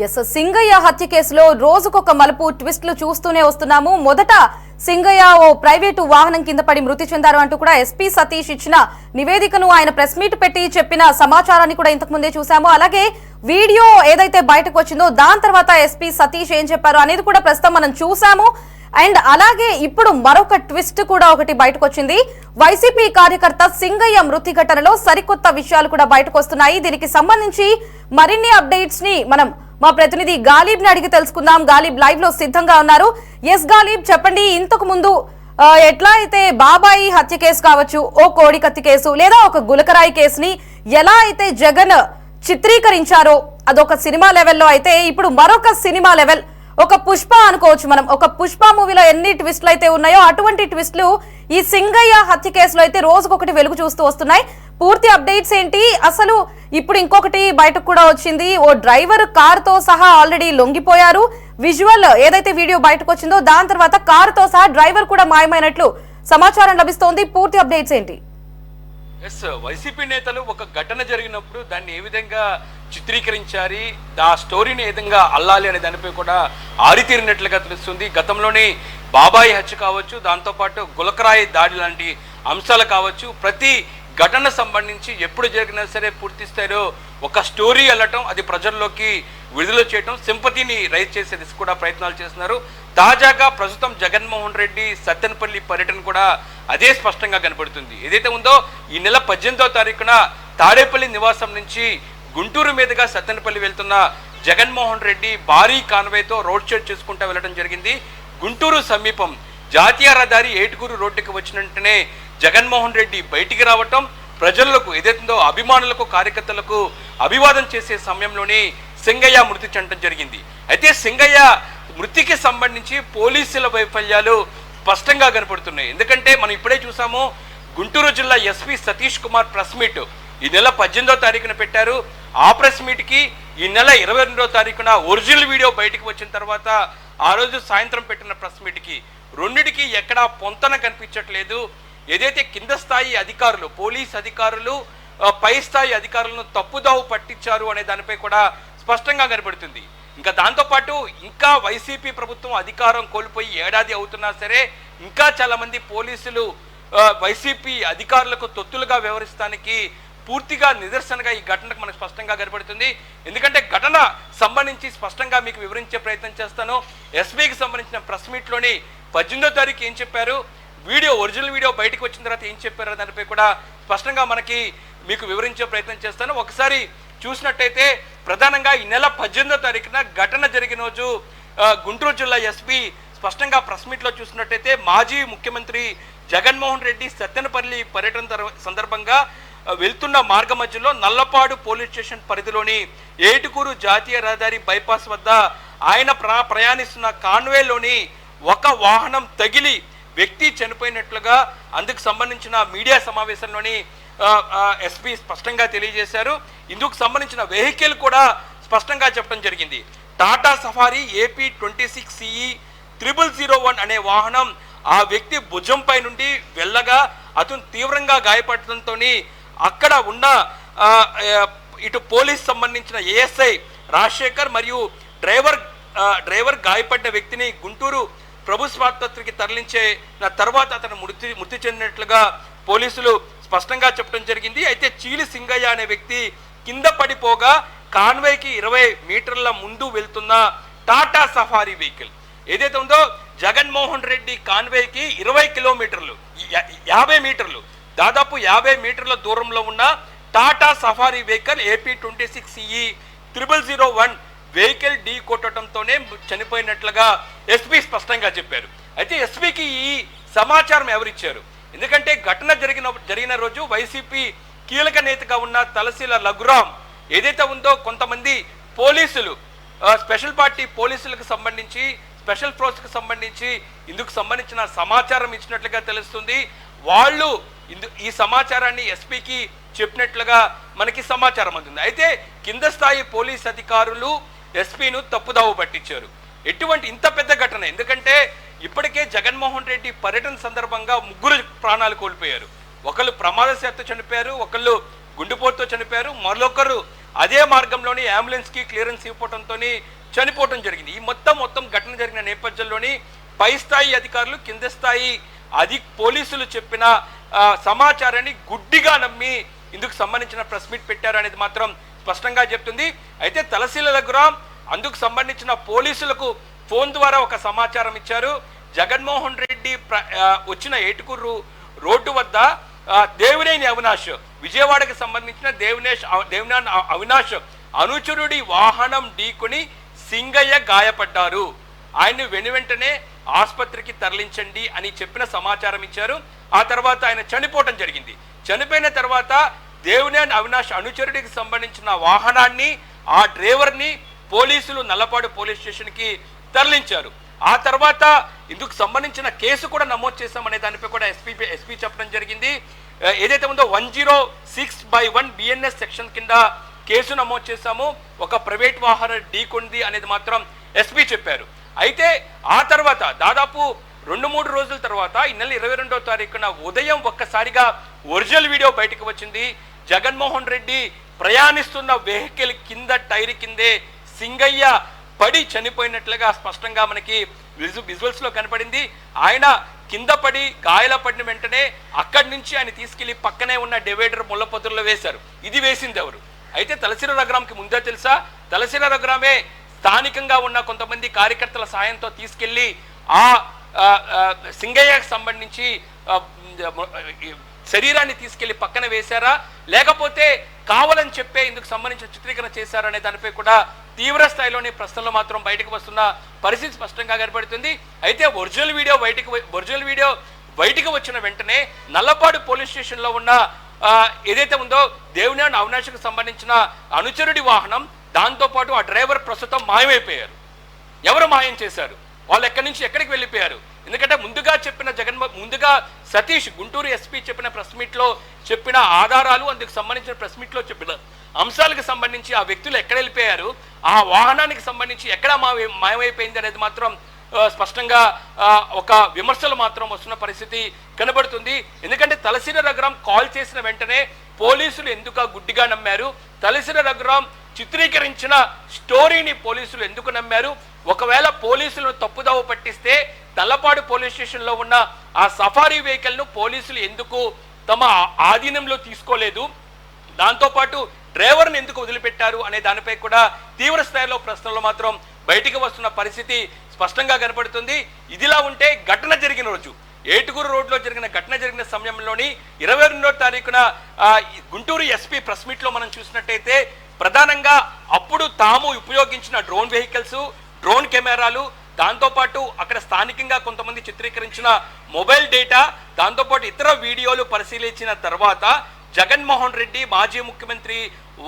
Yes Singayya హత్య కేసులో రోజుకొక మలుపు ట్విస్టులు చూస్తూనే వస్తున్నాము. మొదట సింగయ్య ఓ ప్రైవేటు వాహనం కింద పడి మృతి చెందారు అంటూ కూడా ఎస్పీ సతీష్ ఇచ్చిన నివేదికను ఆయన ప్రెస్ మీట్ పెట్టి చెప్పిన సమాచారాన్ని కూడా ఇంతకు ముందే చూసాము. అలాగే వీడియో ఏదైతే బయటకు వచ్చిందో దాని తర్వాత ఎస్పీ సతీష్ ఏం చెప్పారు అనేది కూడా ప్రస్తుతం మనం చూసాము. అండ్ అలాగే ఇప్పుడు మరొక ట్విస్ట్ కూడా ఒకటి బయటకు వచ్చింది. వైసీపీ కార్యకర్త సింగయ్య మృతి ఘటనలో సరికొత్త విషయాలు కూడా బయటకు వస్తున్నాయి. దీనికి సంబంధించి మరిన్ని అప్డేట్స్ ని మనం మా ప్రతినిధి గాలిబ్ ని అడిగి తెలుసుకుందాం. గాలిబ్ లైవ్ లో సిద్ధంగా ఉన్నారు. ఎస్ గాలిబ్, చెప్పండి, ఇంతకు ముందు ఎట్లా అయితే బాబాయి హత్య కేసు కావచ్చు, ఓ కోడి కత్తి కేసు లేదా ఒక గులకరాయి కేసుని ఎలా అయితే జగన్ చిత్రీకరించారో అదొక సినిమా లెవెల్లో అయితే ఇప్పుడు మరొక సినిమా లెవెల్, ఒక పుష్ప అనుకోవచ్చు మనం. ఒక పుష్ప మూవీలో ఎన్ని ట్విస్టులు అయితే ఉన్నాయో అటువంటి ట్విస్టులు ఈ సింగయ్య హత్య కేసులో అయితే రోజుకొకటి వెలుగు చూస్తూ వస్తున్నాయి. పూర్తి అప్డేట్స్ ఏంటి? అసలు ఇప్పుడు ఇంకొకటి బయటకు కూడా వచ్చింది. ఓ డ్రైవర్ కారుతో సహా ఆల్రెడీ లొంగిపోయారు. విజువల్ ఏదైతే వీడియో బయటకు వచ్చిందో దాని తర్వాత కారుతో సహా డ్రైవర్ కూడా మాయమైనట్లు సమాచారం లభిస్తోంది. పూర్తి అప్డేట్స్ ఏంటి? వైసీపీ నేతలు ఒక ఘటన జరిగినప్పుడు దాన్ని ఏ విధంగా చిత్రీకరించారు, ఆ స్టోరీని ఏ విధంగా అల్లాలి అనే దానిపై కూడా ఆరితీరినట్లుగా తెలుస్తుంది. గతంలోనే బాబాయి హత్య కావచ్చు, దాంతోపాటు గులకరాయి దాడి లాంటి అంశాలు కావచ్చు, ప్రతి ఘటన సంబంధించి ఎప్పుడు జరిగినా సరే పూర్తి స్థాయిలో ఒక స్టోరీ వెళ్ళటం, అది ప్రజల్లోకి విడుదల చేయటం, సింపతిని రైజ్ చేసే దిశ కూడా ప్రయత్నాలు చేస్తున్నారు. తాజాగా ప్రస్తుతం జగన్మోహన్ రెడ్డి సత్తెనపల్లి పర్యటన కూడా అదే స్పష్టంగా కనపడుతుంది. ఏదైతే ఉందో ఈ నెల 18వ తారీఖున తాడేపల్లి నివాసం నుంచి గుంటూరు మీదుగా సత్తెనపల్లి వెళ్తున్న జగన్మోహన్ రెడ్డి భారీ కాన్వేతో రోడ్ షో చేసుకుంటూ వెళ్ళడం జరిగింది. గుంటూరు సమీపం జాతీయ రహదారి ఏటుకూరు రోడ్డుకి వచ్చిన వెంటనే జగన్మోహన్ రెడ్డి బయటికి రావటం, ప్రజలకు ఏదైతుందో అభిమానులకు కార్యకర్తలకు అభివాదం చేసే సమయంలోనే సింగయ్య మృతి చెందడం జరిగింది. అయితే సింగయ్య మృతికి సంబంధించి పోలీసుల వైఫల్యాలు స్పష్టంగా కనపడుతున్నాయి. ఎందుకంటే మనం ఇప్పుడే చూసాము, గుంటూరు జిల్లా SP Satish Kumar press meet ఈ నెల 18వ తారీఖున పెట్టారు. ఆ ప్రెస్ మీట్కి ఈ నెల 22వ తారీఖున ఒరిజినల్ వీడియో బయటకు వచ్చిన తర్వాత ఆ రోజు సాయంత్రం పెట్టిన ప్రెస్ మీట్కి రెండిటికి ఎక్కడా పొంతన కనిపించట్లేదు. ఏదైతే కింద స్థాయి అధికారులు, పోలీస్ అధికారులు పై స్థాయి అధికారులను తప్పుదావు పట్టించారు అనే దానిపై కూడా స్పష్టంగా కనబడుతుంది. ఇంకా దాంతోపాటు ఇంకా వైసీపీ ప్రభుత్వం అధికారం కోల్పోయి ఏడాది అవుతున్నా సరే ఇంకా చాలా మంది పోలీసులు వైసీపీ అధికారులకు తొత్తులుగా వ్యవహరిస్తానికి పూర్తిగా నిదర్శనగా ఈ ఘటనకు మనకు స్పష్టంగా కనబడుతుంది. ఎందుకంటే ఘటన సంబంధించి స్పష్టంగా మీకు వివరించే ప్రయత్నం చేస్తాను. ఎస్పీకి సంబంధించిన ప్రెస్ మీట్లోని 18వ తారీఖు ఏం చెప్పారు, వీడియో ఒరిజినల్ వీడియో బయటకు వచ్చిన తర్వాత ఏం చెప్పారో దానిపై కూడా స్పష్టంగా మీకు వివరించే ప్రయత్నం చేస్తాను. ఒకసారి చూసినట్టయితే ప్రధానంగా ఈ నెల 18వ తారీఖున ఘటన జరిగిన రోజు గుంటూరు జిల్లా ఎస్పీ స్పష్టంగా ప్రెస్ మీట్లో చూసినట్టయితే మాజీ ముఖ్యమంత్రి జగన్మోహన్ రెడ్డి సత్తెనపల్లి పర్యటన సందర్భంగా వెళ్తున్న మార్గ మధ్యలో నల్లపాడు పోలీస్ స్టేషన్ పరిధిలోని ఏటుకూరు జాతీయ రహదారి బైపాస్ వద్ద ఆయన ప్రయాణిస్తున్న కాన్వేలోని ఒక వాహనం తగిలి వ్యక్తి చనిపోయినట్లుగా అందుకు సంబంధించిన మీడియా సమావేశంలోని ఎస్పీ స్పష్టంగా తెలియజేశారు. ఇందుకు సంబంధించిన వెహికల్ కూడా స్పష్టంగా చెప్పడం జరిగింది. టాటా సఫారీ AP 26 CE 0001 అనే వాహనం ఆ వ్యక్తి భుజంపై నుండి వెళ్ళగా అతను తీవ్రంగా గాయపడటంతో అక్కడ ఉన్న ఇటు పోలీస్ సంబంధించిన ASI రాజశేఖర్ మరియు డ్రైవర్ గాయపడ్డ వ్యక్తిని గుంటూరు ప్రభుత్వాసుపత్రికి తరలించే తర్వాత అతను మృతి చెందినట్లుగా పోలీసులు స్పష్టంగా చెప్పడం జరిగింది. అయితే చీలి సింగయ్య అనే వ్యక్తి కింద పడిపోగా కాన్వేకి 20 మీటర్ల ముందు వెళ్తున్న టాటా సఫారీ వెహికల్ ఏదైతే ఉందో జగన్మోహన్ రెడ్డి కాన్వేకి 20 కిలోమీటర్లు 50 మీటర్లు దాదాపు 50 మీటర్ల దూరంలో ఉన్న Tata Safari vehicle AP 26 CE 0001 vehicle ఢీ కొట్టడంతోనే చనిపోయినట్లుగా ఎస్పీ స్పష్టంగా చెప్పారు. అయితే ఎస్పీకి ఈ సమాచారం ఎవరిచ్చారు? ఎందుకంటే ఘటన జరిగిన రోజు వైసీపీ కీలక నేతగా ఉన్న తలశీల రఘురాం ఏదైతే ఉందో కొంతమంది పోలీసులు స్పెషల్ పార్టీ పోలీసులకు సంబంధించి స్పెషల్ ఫోర్స్కి సంబంధించి ఇందుకు సంబంధించిన సమాచారం ఇచ్చినట్లుగా తెలుస్తుంది. వాళ్ళు ఈ సమాచారాన్ని ఎస్పీకి చెప్పినట్లుగా మనకి సమాచారం అందుతుంది. అయితే కింద స్థాయి పోలీస్ అధికారులు ఎస్పీను తప్పుదావు పట్టించారు. ఎటువంటి ఇంత పెద్ద ఘటన, ఎందుకంటే ఇప్పటికే జగన్మోహన్ రెడ్డి పర్యటన సందర్భంగా 3 ప్రాణాలు కోల్పోయారు. ఒకళ్ళు ప్రమాదశాత్తు చనిపోయారు, ఒకళ్ళు గుండెపోటుతో చనిపోయారు, మరొకరు అదే మార్గంలోని అంబులెన్స్ కి క్లియరెన్స్ ఇవ్వడంతో చనిపోవడం జరిగింది. ఈ మొత్తం ఘటన జరిగిన నేపథ్యంలోని పై స్థాయి అధికారులు కింద స్థాయి పోలీసులు చెప్పిన సమాచారాన్ని గుడ్డిగా నమ్మి ఇందుకు సంబంధించిన ప్రెస్ మీట్ పెట్టారు అనేది మాత్రం స్పష్టంగా చెప్తుంది. అయితే తలశీల దగ్గర అందుకు సంబంధించిన పోలీసులకు ఫోన్ ద్వారా ఒక సమాచారం ఇచ్చారు. జగన్మోహన్ రెడ్డి వచ్చిన ఏటుకూరు రోడ్డు వద్ద దేవినేని అవినాష్, విజయవాడకి సంబంధించిన దేవినేని అవినాష్ అనుచరుడి వాహనం ఢీకొని సింగయ్య గాయపడ్డారు, ఆయన్ని వెనువెంటనే ఆసుపత్రికి తరలించండి అని చెప్పిన సమాచారం ఇచ్చారు. ఆ తర్వాత ఆయన చనిపోవటం జరిగింది. చనిపోయిన తర్వాత దేవినేని అవినాష్ అనుచరుడికి సంబంధించిన వాహనాన్ని ఆ డ్రైవర్ని పోలీసులు నల్లపాడు పోలీస్ స్టేషన్కి తరలించారు. ఆ తర్వాత ఇందుకు సంబంధించిన కేసు కూడా నమోదు చేశామనే దానిపై కూడా ఎస్పీ చెప్పడం జరిగింది. ఏదైతే ఉందో 106/1 BNS సెక్షన్ కింద కేసు నమోదు చేశాము, ఒక ప్రైవేట్ వాహనం ఢీకొంది అనేది మాత్రం ఎస్పీ చెప్పారు. అయితే ఆ తర్వాత దాదాపు 2-3 రోజుల తర్వాత ఈ నెల 22వ తారీఖున ఉదయం ఒక్కసారిగా ఒరిజినల్ వీడియో బయటకు వచ్చింది. జగన్మోహన్ రెడ్డి ప్రయాణిస్తున్న వెహికల్ కింద టైర్ కిందే సింగయ్య పడి చనిపోయినట్లుగా స్పష్టంగా మనకి విజువల్స్ లో కనపడింది. ఆయన కింద పడి గాయాల పడిన వెంటనే అక్కడి నుంచి ఆయన తీసుకెళ్లి పక్కనే ఉన్న డివైడర్ ముళ్ళపొదల్లో వేశారు. ఇది వేసింది ఎవరు? అయితే తలశీల రఘురాంకి ముందే తెలుసా? తలశీల రఘురామే స్థానికంగా ఉన్న కొంతమంది కార్యకర్తల సాయంతో తీసుకెళ్లి ఆ సింగయ్యకు సంబంధించి శరీరాన్ని తీసుకెళ్లి పక్కన వేశారా, లేకపోతే కావాలని చెప్పే ఇందుకు సంబంధించిన చిత్రీకరణ చేశారా అనే దానిపై కూడా తీవ్ర స్థాయిలోని ప్రశ్నలు మాత్రం బయటకు వస్తున్న పరిస్థితి స్పష్టంగా కనబడుతుంది. అయితే ఒరిజినల్ వీడియో బయటకు వచ్చిన వెంటనే నల్లపాడు పోలీస్ స్టేషన్లో ఉన్న ఏదైతే ఉందో దేవినేని అవినాష్కు సంబంధించిన అనుచరుడి వాహనం, దాంతోపాటు ఆ డ్రైవర్ ప్రస్తుతం మాయమైపోయారు. ఎవరు మాయం చేశారు? వాళ్ళు ఎక్కడి నుంచి ఎక్కడికి వెళ్ళిపోయారు? ఎందుకంటే ముందుగా సతీష్ గుంటూరు ఎస్పీ చెప్పిన ప్రెస్ మీట్లో చెప్పిన ఆధారాలు, అందుకు సంబంధించిన ప్రెస్ మీట్లో చెప్పిన అంశాలకు సంబంధించి ఆ వ్యక్తులు ఎక్కడ వెళ్ళిపోయారు, ఆ వాహనానికి సంబంధించి ఎక్కడ మాయమైపోయింది అనేది మాత్రం స్పష్టంగా ఒక విమర్శలు మాత్రం వస్తున్న పరిస్థితి కనబడుతుంది. ఎందుకంటే తలశీల రఘురాం కాల్ చేసిన వెంటనే పోలీసులు ఎందుకు గుడ్డిగా నమ్మారు? తలశీల రఘురాం చిత్రీకరించిన స్టోరీని పోలీసులు ఎందుకు నమ్మారు? ఒకవేళ పోలీసులను తప్పుదోవ పట్టిస్తే తల్లపాడు పోలీస్ స్టేషన్లో ఉన్న ఆ సఫారీ వెహికల్ను పోలీసులు ఎందుకు తమ ఆధీనంలో తీసుకోలేదు, దాంతోపాటు డ్రైవర్ని ఎందుకు వదిలిపెట్టారు అనే దానిపై కూడా తీవ్ర స్థాయిలో ప్రశ్నలు మాత్రం బయటికి వస్తున్న పరిస్థితి స్పష్టంగా కనపడుతుంది. ఇదిలా ఉంటే ఘటన జరిగిన రోజు, ఏటుకూరు రోడ్లో ఘటన జరిగిన సమయంలోని 22వ తారీఖున గుంటూరు ఎస్పీ ప్రెస్ మీట్లో మనం చూసినట్టయితే ప్రధానంగా అప్పుడు తాము ఉపయోగించిన డ్రోన్ వెహికల్స్, డ్రోన్ కెమెరాలు, దాంతోపాటు అక్కడ స్థానికంగా కొంతమంది చిత్రీకరించిన మొబైల్ డేటా, దాంతోపాటు ఇతర వీడియోలు పరిశీలించిన తర్వాత జగన్మోహన్ రెడ్డి మాజీ ముఖ్యమంత్రి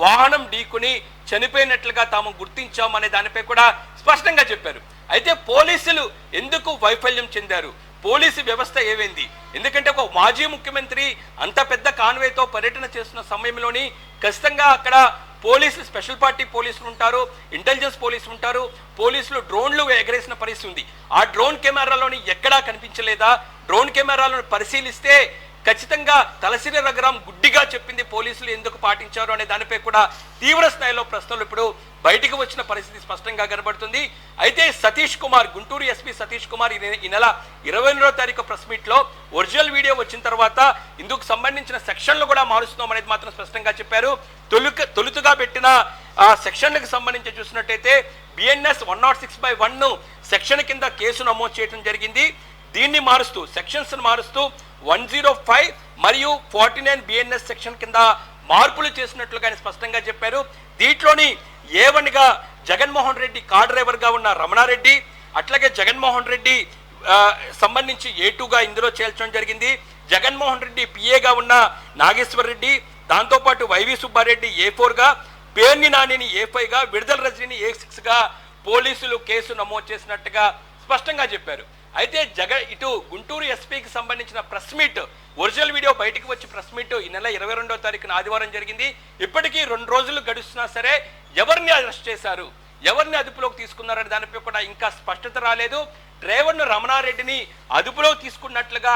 వాహనం ఢీకొని చనిపోయినట్లుగా తాము గుర్తించామనే దానిపై కూడా స్పష్టంగా చెప్పారు. అయితే పోలీసులు ఎందుకు వైఫల్యం చెందారు? పోలీసు వ్యవస్థ ఏమైంది? ఎందుకంటే ఒక మాజీ ముఖ్యమంత్రి అంత పెద్ద కాన్వేతో పర్యటన చేస్తున్న సమయంలోని ఖచ్చితంగా అక్కడ పోలీసులు, స్పెషల్ పార్టీ పోలీసులు ఉంటారు, ఇంటెలిజెన్స్ పోలీసులు ఉంటారు, పోలీసులు డ్రోన్లు ఎగరేసిన పరిస్థితి ఉంది. ఆ డ్రోన్ కెమెరాలోని ఎక్కడా కనిపించలేదా? డ్రోన్ కెమెరాలను పరిశీలిస్తే ఖచ్చితంగా తలశీల రఘురాం గుడ్డిగా చెప్పింది పోలీసులు ఎందుకు పాటించారు అనే దానిపై కూడా తీవ్ర స్థాయిలో ప్రశ్నలు ఇప్పుడు బయటికి వచ్చిన పరిస్థితి స్పష్టంగా కనబడుతుంది. అయితే సతీష్ కుమార్, గుంటూరు ఎస్పీ సతీష్ కుమార్ ఈ నెల 22వ తారీఖు ప్రెస్ మీట్లో ఒరిజినల్ వీడియో వచ్చిన తర్వాత ఇందుకు సంబంధించిన సెక్షన్లు కూడా మారుస్తున్నాం అనేది మాత్రం స్పష్టంగా చెప్పారు. తొలుతుగా పెట్టిన ఆ సెక్షన్లకు సంబంధించి చూసినట్టయితే BNS 106/1 సెక్షన్ కింద కేసు నమోదు చేయడం జరిగింది. దీన్ని మారుస్తూ, సెక్షన్స్ మారుస్తూ 105 మరియు 49 BNS సెక్షన్ కింద మార్పులు చేసినట్లుగా ఆయన స్పష్టంగా చెప్పారు. దీంట్లోని A1గా జగన్మోహన్ రెడ్డి కార్ డ్రైవర్గా ఉన్న రమణారెడ్డి, అట్లాగే జగన్మోహన్ రెడ్డి సంబంధించి A2గా ఇందులో చేర్చడం జరిగింది. జగన్మోహన్ రెడ్డి PAగా ఉన్న నాగేశ్వర్ రెడ్డి, దాంతోపాటు YV సుబ్బారెడ్డి A4గా, పేర్ని నానిని A5గా, విడుదల రజనీని A6గా పోలీసులు కేసు నమోదు చేసినట్టుగా స్పష్టంగా చెప్పారు. అయితే ఇటు గుంటూరు ఎస్పీకి సంబంధించిన ప్రెస్ మీట్, ఒరిజినల్ వీడియో బయటకు వచ్చి ప్రెస్ మీట్ ఈ నెల 22వ తారీఖున ఆదివారం జరిగింది. ఇప్పటికీ 2 రోజులు గడుస్తున్నా సరే ఎవరిని అరెస్ట్ చేశారు, ఎవరిని అదుపులోకి తీసుకున్నారనే దానిపై కూడా ఇంకా స్పష్టత రాలేదు. డ్రైవర్ను రమణారెడ్డిని అదుపులోకి తీసుకున్నట్లుగా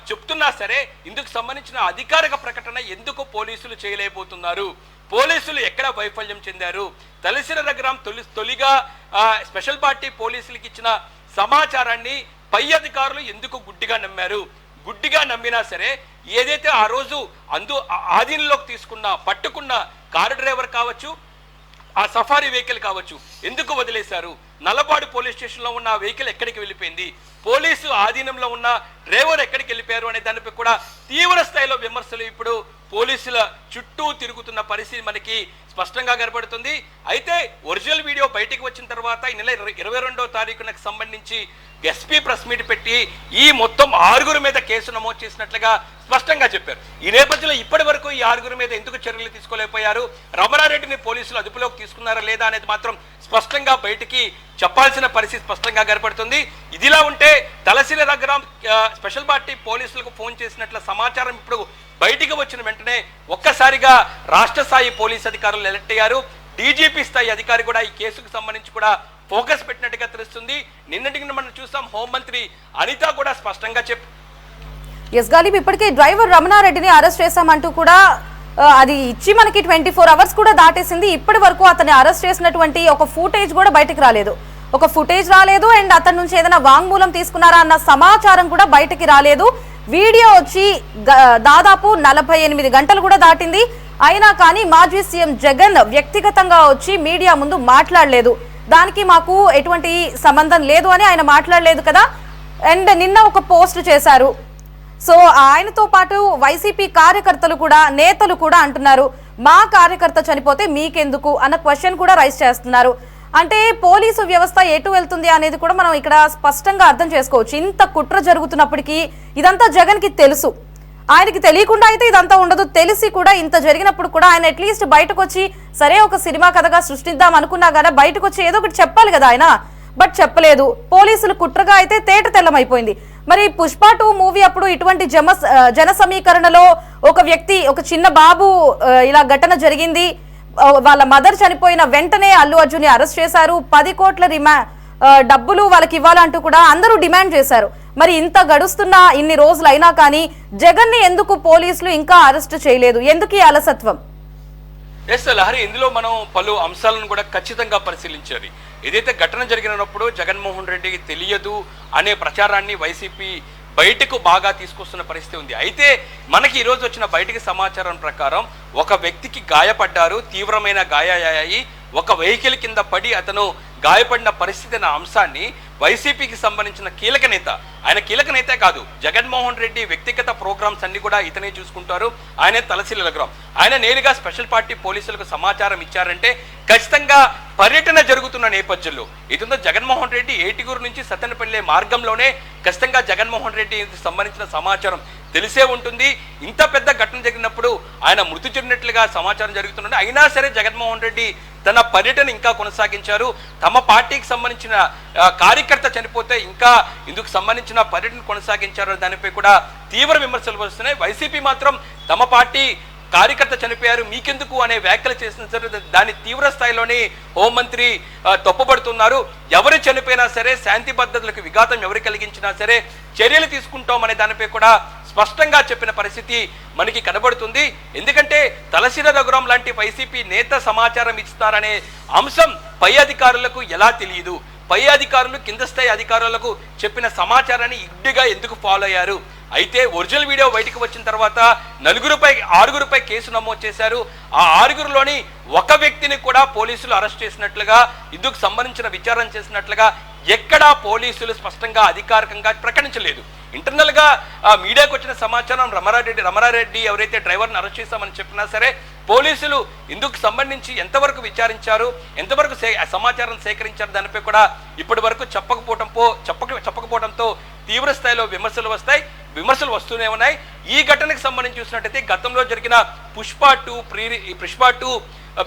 చెప్తున్నా సరే ఇందుకు సంబంధించిన అధికారిక ప్రకటన ఎందుకు పోలీసులు చేయలేకపోతున్నారు? పోలీసులు ఎక్కడ వైఫల్యం చెందారు? తలసిల నగరం తొలిగా స్పెషల్ పార్టీ పోలీసులకు ఇచ్చిన సమాచారాన్ని పై అధికారులు ఎందుకు గుడ్డిగా నమ్మారు? గుడ్డిగా నమ్మినా సరే ఏదైతే ఆ రోజు ఆధీనంలోకి పట్టుకున్న కారు డ్రైవర్ కావచ్చు, ఆ సఫారీ వెహికల్ కావచ్చు, ఎందుకు వదిలేశారు? నల్లపాడు పోలీస్ స్టేషన్లో ఉన్న ఆ వెహికల్ ఎక్కడికి వెళ్ళిపోయింది? పోలీసు ఆధీనంలో ఉన్న డ్రైవర్ ఎక్కడికి వెళ్ళిపోయారు అనే దానిపై కూడా తీవ్ర స్థాయిలో విమర్శలు ఇప్పుడు పోలీసుల చుట్టూ తిరుగుతున్న పరిస్థితి మనకి స్పష్టంగా కనబడుతుంది. అయితే ఒరిజినల్ వీడియో బయటికి వచ్చిన తర్వాత ఈ నెల 22వ తారీఖునకు సంబంధించి ఎస్పీ ప్రెస్ మీట్ పెట్టి ఈ మొత్తం 6 మీద కేసు నమోదు చేసినట్లుగా స్పష్టంగా చెప్పారు. ఈ నేపథ్యంలో ఇప్పటి వరకు ఈ 6 మీద ఎందుకు చర్యలు తీసుకోలేకపోయారు? రమణారెడ్డిని పోలీసులు అదుపులోకి తీసుకున్నారా లేదా అనేది మాత్రం స్పష్టంగా బయటికి చెప్పాల్సిన పరిస్థితి స్పష్టంగా కనబడుతుంది. ఇదిలా ఉంటే తలసిల నగరం స్పెషల్ పార్టీ పోలీసులకు ఫోన్ చేసినట్ల సమాచారం ఇప్పుడు బయటికి వచ్చిన వెంటనే ఒక్కసారిగా రాష్ట్ర స్థాయి పోలీస్ అధికారులు ఎలక్ట్ అయ్యారు. డీజీపీ స్థాయి అధికారి కూడా ఈ కేసుకు సంబంధించి కూడా ఫోకస్ పెట్టినట్టుగా తెలుస్తుంది. నిన్నటికి మనం చూసాం, హోంమంత్రి అనిత కూడా స్పష్టంగా ఎస్ గాలిబ్ ఇప్పటికే డ్రైవర్ రమణారెడ్డిని అరెస్ట్ చేశామంటూ కూడా అది ఇచ్చి మనకి 24 అవర్స్ కూడా దాటేసింది. ఇప్పటి వరకు అతన్ని అరెస్ట్ చేసినటువంటి ఒక ఫుటేజ్ కూడా బయటకు రాలేదు. అండ్ అతని నుంచి ఏదైనా వాంగ్మూలం తీసుకున్నారా అన్న సమాచారం కూడా బయటకి రాలేదు. వీడియో వచ్చి దాదాపు 48 గంటలు కూడా దాటింది. అయినా కానీ మాజీ సీఎం జగన్ వ్యక్తిగతంగా వచ్చి మీడియా ముందు మాట్లాడలేదు. దానికి మాకు ఎటువంటి సంబంధం లేదు అని ఆయన మాట్లాడలేదు కదా. అండ్ నిన్న ఒక పోస్ట్ చేశారు. సో ఆయనతో పాటు వైసీపీ కార్యకర్తలు కూడా, నేతలు కూడా అంటున్నారు, మా కార్యకర్త చనిపోతే మీకెందుకు అన్న క్వశ్చన్ కూడా రైజ్ చేస్తున్నారు. అంటే పోలీసు వ్యవస్థ ఎటు వెళ్తుంది అనేది కూడా మనం ఇక్కడ స్పష్టంగా అర్థం చేసుకోవచ్చు. ఇంత కుట్ర జరుగుతున్నప్పటికీ ఇదంతా జగన్ కి తెలుసు. ఆయనకి తెలియకుండా అయితే ఇదంతా ఉండదు. తెలిసి కూడా ఇంత జరిగినప్పుడు కూడా ఆయన అట్లీస్ట్ బయటకు వచ్చి సరే ఒక సినిమా కథగా సృష్టిద్దాం అనుకున్నా కదా, బయటకు వచ్చి ఏదో ఒకటి చెప్పాలి కదా ఆయన. బట్ చెప్పలేదు. పోలీసులు కుట్రగా అయితే తేట తెల్లమైపోయింది. మరి పుష్ప 2 మూవీ అప్పుడు ఇటువంటి జన సమీకరణలో ఒక వ్యక్తి, ఒక చిన్న బాబు ఇలా ఘటన జరిగింది, వాళ్ళ మదర్ చనిపోయిన వెంటనే అల్లు అర్జున్ ని అరెస్ట్ చేశారు. 10 కోట్ల డబ్బులు వాళ్ళకి ఇవ్వాలంటూ కూడా అందరూ డిమాండ్ చేశారు. మరి ఇంత గడుస్తున్న ఇన్ని రోజులు అయినా కానీ జగన్ ని ఎందుకు పోలీసులు ఇంకా అరెస్ట్ చేయలేదు? ఎందుకు ఈ అలసత్వం? ఎస్ లహరి, ఇందులో మనం పలు అంశాలను కూడా ఖచ్చితంగా పరిశీలించాలి. ఏదైతే ఘటన జరిగినప్పుడు జగన్మోహన్ రెడ్డికి తెలియదు అనే ప్రచారాన్ని వైసీపీ బయటకు బాగా తీసుకొస్తున్న పరిస్థితి ఉంది. అయితే మనకి ఈరోజు వచ్చిన బయటికి సమాచారం ప్రకారం ఒక వ్యక్తికి గాయపడ్డారు, తీవ్రమైన గాయాలయ్యాయి, ఒక వెహికల్ కింద పడి అతను గాయపడిన పరిస్థితి అనే అంశాన్ని వైసీపీకి సంబంధించిన కీలక నేత, ఆయన కీలక నేతే కాదు, జగన్మోహన్ రెడ్డి వ్యక్తిగత ప్రోగ్రామ్స్ అన్ని కూడా ఇతనే చూసుకుంటారు. ఆయనే తలసిల నగరం, ఆయన నేరుగా స్పెషల్ పార్టీ పోలీసులకు సమాచారం ఇచ్చారంటే ఖచ్చితంగా పర్యటన జరుగుతున్న నేపథ్యంలో ఇదంతా జగన్మోహన్ రెడ్డి ఏటిగూరు నుంచి సత్తెనపల్లి మార్గంలోనే ఖచ్చితంగా జగన్మోహన్ రెడ్డి సంబంధించిన సమాచారం తెలిసే ఉంటుంది. ఇంత పెద్ద ఘటన జరిగినప్పుడు ఆయన మృతి చెందినట్లుగా సమాచారం జరుగుతుండే, అయినా సరే జగన్మోహన్ రెడ్డి తన పర్యటన ఇంకా కొనసాగించారు. తమ పార్టీకి సంబంధించిన కార్యకర్త చనిపోతే ఇంకా ఇందుకు సంబంధించిన పర్యటన కొనసాగించారు. దానిపై కూడా తీవ్ర విమర్శలు వస్తున్నాయి. వైసీపీ మాత్రం తమ పార్టీ కార్యకర్త చనిపోయారు మీకెందుకు అనే వ్యాఖ్యలు చేసిన సరే దాని తీవ్ర స్థాయిలోనే హోంమంత్రి తప్పుపడుతున్నారు. ఎవరు చనిపోయినా సరే, శాంతి భద్రతలకు విఘాతం ఎవరు కలిగించినా సరే చర్యలు తీసుకుంటాం అనే దానిపై కూడా స్పష్టంగా చెప్పిన పరిస్థితి మనకి కనబడుతుంది. ఎందుకంటే తలసిల నగరం లాంటి వైసీపీ నేత సమాచారం ఇస్తారనే అంశం పై అధికారులకు ఎలా తెలియదు? పై అధికారులు కింద స్థాయి అధికారులకు చెప్పిన సమాచారాన్ని ఇడ్డిగా ఎందుకు ఫాలో అయ్యారు? అయితే ఒరిజినల్ వీడియో బయటకు వచ్చిన తర్వాత 6గురుపై కేసు నమోదు చేశారు. ఆ 6గురిలోని ఒక వ్యక్తిని కూడా పోలీసులు అరెస్ట్ చేసినట్లుగా, ఇందుకు సంబంధించిన విచారణ చేసినట్లుగా ఎక్కడా పోలీసులు స్పష్టంగా అధికారికంగా ప్రకటించలేదు. ఇంటర్నల్ గా మీడియాకు వచ్చిన సమాచారం రమణారెడ్డి ఎవరైతే డ్రైవర్ని అరెస్ట్ చేశామని చెప్పినా సరే పోలీసులు ఇందుకు సంబంధించి ఎంతవరకు విచారించారు, ఎంతవరకు సమాచారం సేకరించారు దానిపై కూడా ఇప్పటి వరకు చెప్పకపోవడంతో తీవ్ర స్థాయిలో విమర్శలు వస్తూనే ఉన్నాయి. ఈ ఘటనకు సంబంధించి చూసినట్టయితే గతంలో జరిగిన పుష్ప 2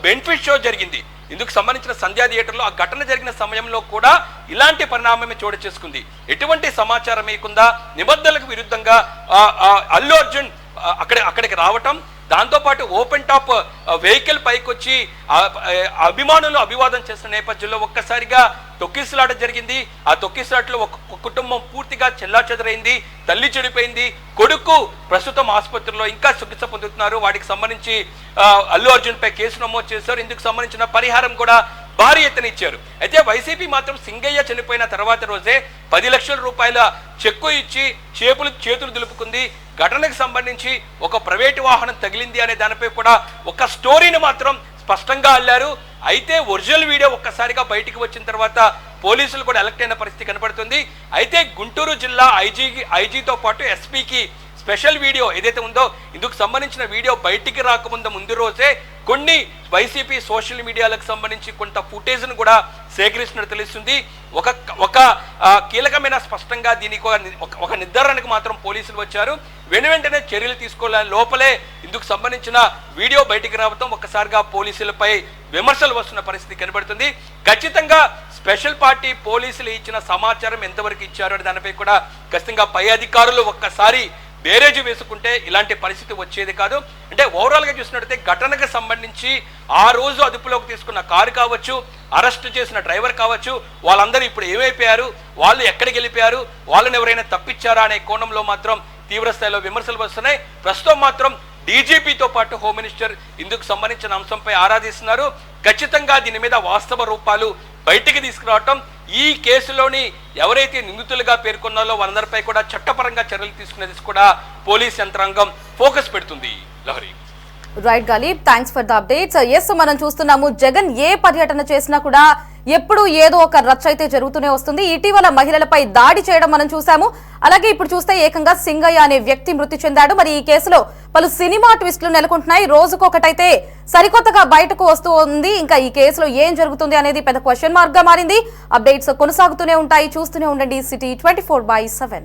బెనిఫిట్ షో జరిగింది. ఇందుకు సంబంధించిన సంధ్యా థియేటర్లో ఆ ఘటన జరిగిన సమయంలో కూడా ఇలాంటి పరిణామమే చోటు చేసుకుంది. ఎటువంటి సమాచారం ఇవ్వకుండా నిబంధనలకు విరుద్ధంగా అల్లు అర్జున్ అక్కడికి రావటం, దాంతోపాటు ఓపెన్ టాప్ వెహికల్ పైకి వచ్చి అభిమానులు అభివాదం చేసిన నేపథ్యంలో ఒక్కసారిగా తొక్కిసలాట జరిగింది. ఆ తొక్కిసలాటలో ఒక కుటుంబం పూర్తిగా చెల్లాచెదరైంది, తల్లి చెడిపోయింది, కొడుకు ప్రస్తుతం ఆసుపత్రిలో ఇంకా చికిత్స పొందుతున్నారు. వాటికి సంబంధించి అల్లు అర్జున్ పై కేసు నమోదు చేశారు. ఇందుకు సంబంధించిన పరిహారం కూడా భారీ ఎత్తున ఇచ్చారు. అయితే వైసీపీ మాత్రం సింగయ్య చనిపోయిన తర్వాత రోజే 10 లక్షల రూపాయల చెక్కు ఇచ్చి చేతులు దులుపుకుంది. ఘటనకు సంబంధించి ఒక ప్రైవేటు వాహనం తగిలింది అనే దానిపై కూడా ఒక స్టోరీని మాత్రం స్పష్టంగా అల్లారు. అయితే ఒరిజినల్ వీడియో ఒక్కసారిగా బయటికి వచ్చిన తర్వాత పోలీసులు కూడా అలర్ట్ అయిన పరిస్థితి కనబడుతుంది. అయితే గుంటూరు జిల్లా ఐజీతో పాటు ఎస్పీకి స్పెషల్ వీడియో ఏదైతే ఉందో ఇందుకు సంబంధించిన వీడియో బయటికి ముందు రోజే కొన్ని వైసీపీ సోషల్ మీడియాలకు సంబంధించి కొంత ఫుటేజ్ను కూడా సేకరిస్తున్నట్టు తెలుస్తుంది. ఒక కీలకమైన స్పష్టంగా దీనికి ఒక నిర్ధారణకు మాత్రం పోలీసులు వచ్చారు. వెంటనే చర్యలు తీసుకోవాలని లోపలే ఇందుకు సంబంధించిన వీడియో బయటికి రావడం ఒక్కసారిగా పోలీసులపై విమర్శలు వస్తున్న పరిస్థితి కనబడుతుంది. ఖచ్చితంగా స్పెషల్ పార్టీ పోలీసులు ఇచ్చిన సమాచారం ఎంతవరకు ఇచ్చారు అనే దానిపై కూడా ఖచ్చితంగా పై అధికారులు ఒక్కసారి బేరేజ్ వేసుకుంటే ఇలాంటి పరిస్థితి వచ్చేది కాదు. అంటే ఓవరాల్ గా చూసినట్టయితే ఘటనకు సంబంధించి ఆ రోజు అదుపులోకి తీసుకున్న కారు కావచ్చు, అరెస్ట్ చేసిన డ్రైవర్ కావచ్చు, వాళ్ళందరూ ఇప్పుడు ఏమైపోయారు, వాళ్ళు ఎక్కడికి వెళ్ళిపోయారు, వాళ్ళని ఎవరైనా తప్పించారా అనే కోణంలో మాత్రం తీవ్ర స్థాయిలో విమర్శలు వస్తున్నాయి. ప్రస్తుతం మాత్రం డీజీపీతో పాటు హోమ్ మినిస్టర్ ఇందుకు సంబంధించిన అంశంపై ఆరాధిస్తున్నారు. ఖచ్చితంగా దీని మీద వాస్తవ రూపాలు బయటికి తీసుకురావటం, ఈ కేసులోని ఎవరైతే నిందితులుగా పేర్కొన్నారో వాళ్ళందరిపై కూడా చట్టపరంగా చర్యలు తీసుకునేది కూడా పోలీస్ యంత్రాంగం ఫోకస్ పెడుతుంది. Lahari right Ghalib, thanks for the updates. Yes, మనం చూస్తున్నాము జగన్ ఏ పర్యటన చేసినా కూడా ఎప్పుడు ఏదో ఒక రచ్చ అయితే జరుగుతూనే వస్తుంది. ఇటీవల మహిళలపై దాడి చేయడం మనం చూసాము. అలాగే ఇప్పుడు చూస్తే ఏకంగా సింగయ్య అనే వ్యక్తి మృతి చెందాడు. మరి ఈ కేసులో పలు సినిమా ట్విస్టులు నెలకొంటున్నాయి. రోజుకొకటైతే సరికొత్తగా బయటకు వస్తూ ఉంది. ఇంకా ఈ కేసులో ఏం జరుగుతుంది అనేది పెద్ద క్వశ్చన్ మార్క్ గా మారింది. అప్డేట్స్ కొనసాగుతూనే ఉంటాయి. చూస్తూనే ఉండండి సిటీ 24/7.